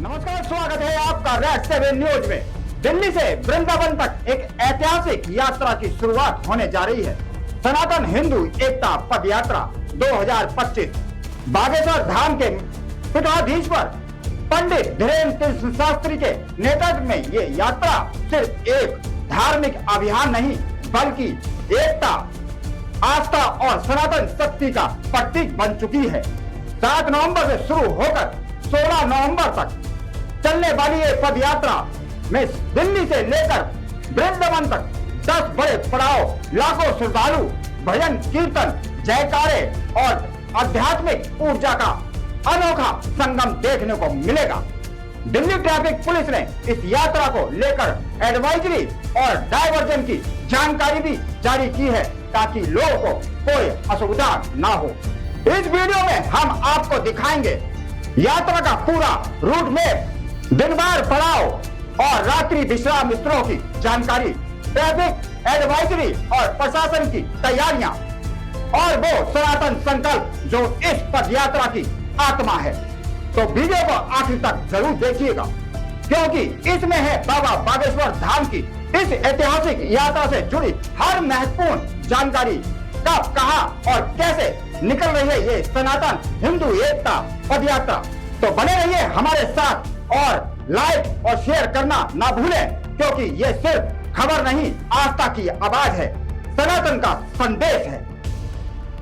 नमस्कार, स्वागत है आपका रेड 7 न्यूज में। दिल्ली से वृंदावन तक एक ऐतिहासिक यात्रा की शुरुआत होने जा रही है। सनातन हिंदू एकता पद यात्रा 2025 बागेश्वर धाम के पीठाधीश्वर पंडित धीरेन्द्र कृष्ण शास्त्री के नेतृत्व में ये यात्रा सिर्फ एक धार्मिक अभियान नहीं बल्कि एकता, आस्था और सनातन शक्ति का प्रतीक बन चुकी है। 7 नवंबर से शुरू होकर 16 नवंबर तक चलने वाली ये पद यात्रा में दिल्ली से लेकर वृंदावन तक 10 बड़े पड़ाव, लाखों श्रद्धालु भजन कीर्तन, जयकारे और आध्यात्मिक ऊर्जा का अनोखा संगम देखने को मिलेगा। दिल्ली ट्रैफिक पुलिस ने इस यात्रा को लेकर एडवाइजरी और डायवर्जन की जानकारी भी जारी की है ताकि लोगों को कोई असुविधा ना हो। इस वीडियो में हम आपको दिखाएंगे यात्रा का पूरा रूट मैप, दिन-भर पड़ाव और रात्रि विश्राम स्थलों की जानकारी, ट्रैफिक एडवाइजरी और प्रशासन की तैयारियां और वो सनातन संकल्प जो इस पद यात्रा की आत्मा है। तो वीडियो को आखिर तक जरूर देखिएगा क्योंकि इसमें है बाबा बागेश्वर धाम की इस ऐतिहासिक यात्रा से जुड़ी हर महत्वपूर्ण जानकारी, कब, कहां और कैसे निकल रही है ये सनातन हिंदू एकता पद यात्रा। तो बने रहिए हमारे साथ और लाइक और शेयर करना ना भूलें क्योंकि ये सिर्फ खबर नहीं, आस्था की आवाज है, सनातन का संदेश है।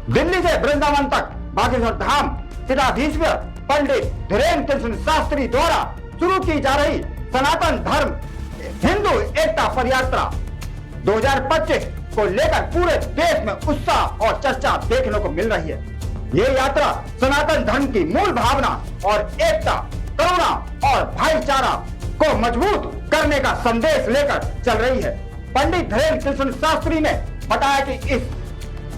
दिल्ली से वृंदावन तक बागेश्वर धाम पीठाधीश्वर पंडित धीरेन्द्र कृष्ण शास्त्री द्वारा शुरू की जा रही सनातन धर्म हिंदू एकता पद यात्रा 2025 को लेकर पूरे देश में उत्साह और चर्चा देखने को मिल रही है। ये यात्रा सनातन धर्म की मूल भावना और एकता, करुणा और भाईचारा को मजबूत करने का संदेश लेकर चल रही है। पंडित धीरेन्द्र कृष्ण शास्त्री ने बताया कि इस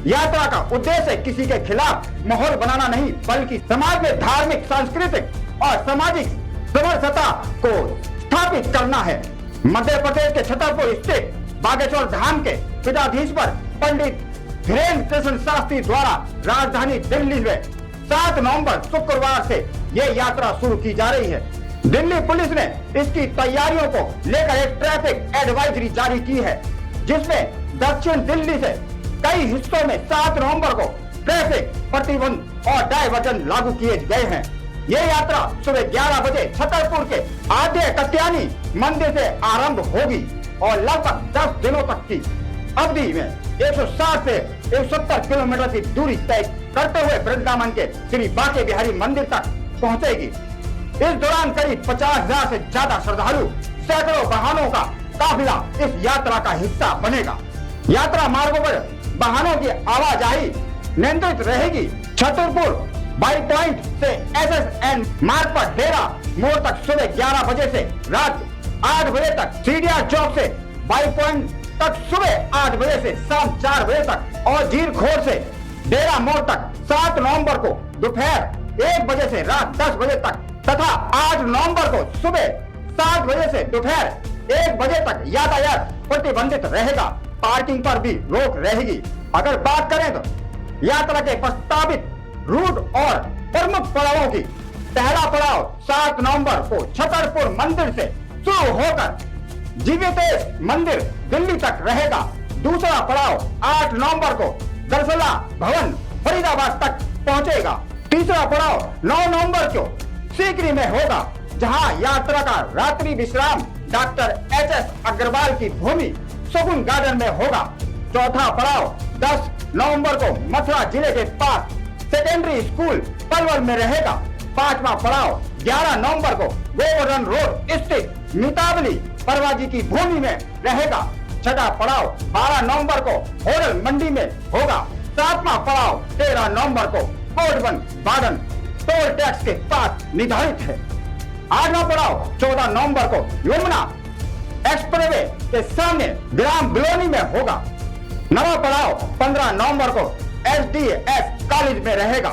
यात्रा का उद्देश्य किसी के खिलाफ माहौल बनाना नहीं बल्कि समाज में धार्मिक, सांस्कृतिक और सामाजिक समरसता को स्थापित करना है। मध्य प्रदेश के छतरपुर स्थित बागेश्वर धाम के पीठाधीश्वर पंडित धीरेन्द्र कृष्ण शास्त्री द्वारा राजधानी दिल्ली में 7 नवंबर शुक्रवार से ये यात्रा शुरू की जा रही है। दिल्ली पुलिस ने इसकी तैयारियों को लेकर एक ट्रैफिक एडवाइजरी जारी की है जिसमें दक्षिण दिल्ली से कई हिस्सों में 7 नवंबर को ट्रैफिक प्रतिबंध और डायवर्जन लागू किए गए हैं। ये यात्रा सुबह 11 बजे छतरपुर के आद्य कत्यानी मंदिर से आरंभ होगी और लगभग 10 दिनों तक की अवधि में 160 से 170 किलोमीटर की दूरी तय करते हुए वृंदावन के श्री बांके बिहारी मंदिर तक पहुंचेगी। इस दौरान करीब 50,000 से ज्यादा श्रद्धालु, सैकड़ों वाहनों का काफिला इस यात्रा का हिस्सा बनेगा। यात्रा मार्गों पर वाहनों की आवाजाही नियंत्रित रहेगी। छतरपुर बाई पॉइंट से SSN मार्ग पर डेरा मोड़ तक सुबह 11 बजे से रात 8 बजे तक, सीडिया चौक से बाई पॉइंट तक सुबह 8 बजे से शाम 4 बजे तक और जीरखोर से डेरा मोड़ तक 7 नवंबर को दोपहर 1 बजे से रात 10 बजे तक तथा 8 नवंबर को सुबह 7 बजे से दोपहर 1 बजे तक यातायात प्रतिबंधित रहेगा। पार्किंग पर भी रोक रहेगी। अगर बात करें तो यात्रा के प्रस्तावित रूट और प्रमुख पड़ावों की, पहला पड़ाव 7 नवंबर को छतरपुर मंदिर से शुरू होकर जीवितेश मंदिर दिल्ली तक रहेगा। दूसरा पड़ाव 8 नवंबर को दरसला भवन फरीदाबाद तक पहुंचेगा। तीसरा पड़ाव 9 नवंबर को सीकरी में होगा जहां यात्रा का रात्रि विश्राम डॉक्टर HS अग्रवाल की भूमि शगुन गार्डन में होगा। चौथा पड़ाव 10 नवंबर को मथुरा जिले के पास सेकेंडरी स्कूल पलवल में रहेगा। पांचवा पड़ाव 11 नवंबर को गोवर्धन रोड स्थित मितावली परवाजी की भूमि में रहेगा। छठा पड़ाव 12 नवंबर को होडल मंडी में होगा। सातवां पड़ाव 13 नवंबर को कोटवन बार्डन टोल टैक्स के पास निर्धारित है। आठवां पड़ाव 14 नवंबर को यमुना एक्सप्रेसवे के सामने ग्राम बिलोनी में होगा। नवा पड़ाव 15 नवंबर को SDS कॉलेज में रहेगा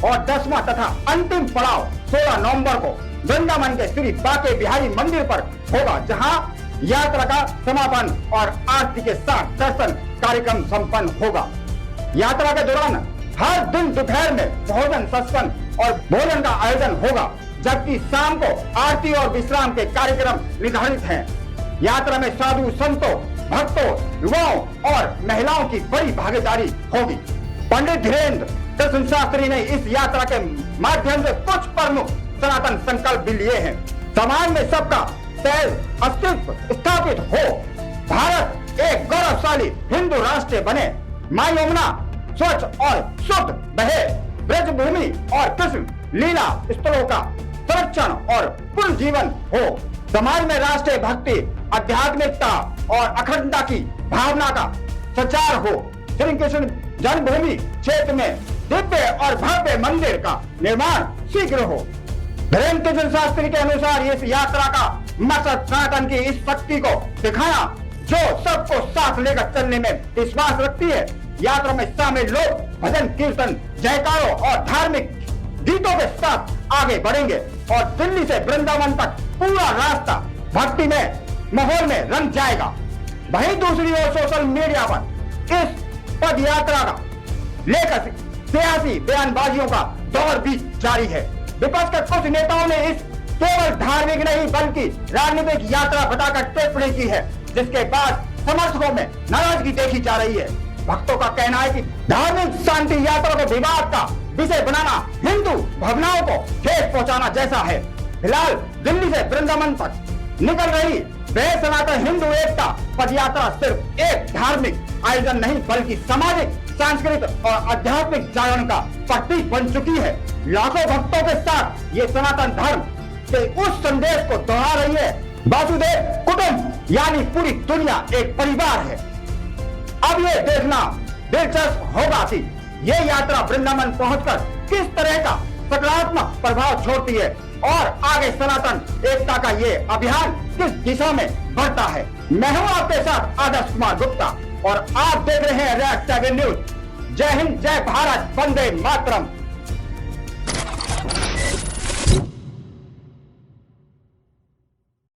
और 10वां तथा अंतिम पड़ाव 16 नवंबर को वृंदावन के श्री बांके बिहारी मंदिर पर होगा जहां यात्रा का समापन और आरती के साथ दर्शन कार्यक्रम संपन्न होगा। यात्रा के दौरान हर दिन दोपहर में भोजन सत्संग और भोजन का आयोजन होगा जबकि शाम को आरती और विश्राम के कार्यक्रम निर्धारित हैं। यात्रा में साधु संतों, भक्तों, युवाओं और महिलाओं की बड़ी भागीदारी होगी। पंडित धीरेन्द्र कृष्ण शास्त्री ने इस यात्रा के माध्यम से कुछ प्रमुख सनातन संकल्प भी लिए हैं। समाज में सबका अस्तित्व स्थापित हो, भारत एक गौरवशाली हिंदू राष्ट्र बने, मां यमुना स्वच्छ और शुद्ध बहे, ब्रज भूमि और कृष्ण लीला स्थलों का संरक्षण और पुनर्जीवन हो, समाज में राष्ट्रीय भक्ति, आध्यात्मिकता और अखंडता की भावना का संचार हो, श्री कृष्ण जन्मभूमि क्षेत्र में दिव्य और भव्य मंदिर का निर्माण शीघ्र हो। धीरेन्द्र कृष्ण शास्त्री के अनुसार इस यात्रा का मकसद सनातन की इस शक्ति को दिखाना जो सबको साथ लेकर चलने में विश्वास रखती है। यात्रा में शामिल लोग भजन कीर्तन, जयकारों और धार्मिक गीतों के साथ आगे बढ़ेंगे और दिल्ली से वृंदावन तक पूरा रास्ता भक्ति में माहौल में रंग जाएगा। वहीं दूसरी ओर सोशल मीडिया पर इस पद यात्रा का लेकर सियासी बयानबाजियों का दौर भी जारी है। विपक्ष के कुछ नेताओं ने इस केवल धार्मिक नहीं बल्कि राजनीतिक यात्रा बताकर टिप्पणी की है, जिसके बाद समर्थकों में नाराजगी देखी जा रही है। भक्तों का कहना है कि धार्मिक शांति यात्रा को विवाद का विषय बनाना हिंदू भावनाओं को ठेस पहुंचाना जैसा है। फिलहाल दिल्ली से वृंदावन तक निकल रही वह सनातन हिंदू एकता पद यात्रा सिर्फ एक धार्मिक आयोजन नहीं बल्कि सामाजिक, सांस्कृतिक और आध्यात्मिक जागरण का प्रतीक बन चुकी है। लाखों भक्तों के साथ ये सनातन धर्म के उस संदेश को दोहरा रही है, वासुदेव कुटुंब यानी पूरी दुनिया एक परिवार है। अब ये देखना दिलचस्प होगा कि ये यात्रा वृंदावन पहुंचकर किस तरह का सकारात्मक प्रभाव छोड़ती है और आगे सनातन एकता का ये अभियान किस दिशा में बढ़ता है। मैं हूं आपके साथ आदर्श कुमार गुप्ता और आप देख रहे हैं रेड 7 न्यूज। जय हिंद, जय भारत, वंदे मातरम।